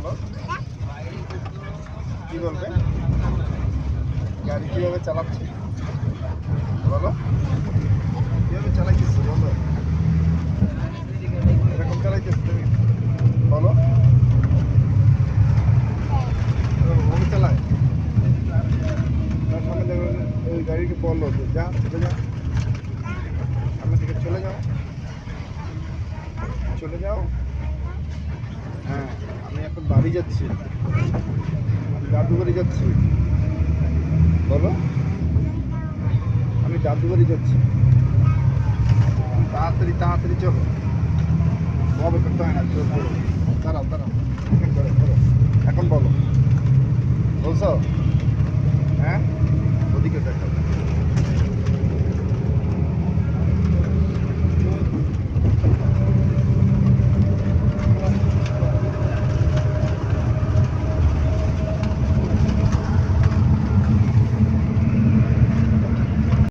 বলো কি বলবে? গাড়ি কিভাবে চালাচ্ছে বলো? কিভাবে চালাইতেছে বলো? এরকম চালাইতেছে তুমি বলো? ওকে চালায় তার সামনে দেখো ওই গাড়িকে বললো যে যা চলে যা, সামনে থেকে চলে যাও, চলে যাও। হ্যাঁ, আমি এখন বাড়ি যাচ্ছি, আমি জাদুঘরে যাচ্ছি বলো? আমি জাদুঘরে যাচ্ছি, তাড়াতাড়ি তাড়াতাড়ি চলো, বলো করতে হয় না, চলো দাঁড়াও দাঁড়াও, এখন করো করো, এখন বলো বলছো? হ্যাঁ, ওদিকে দেখো।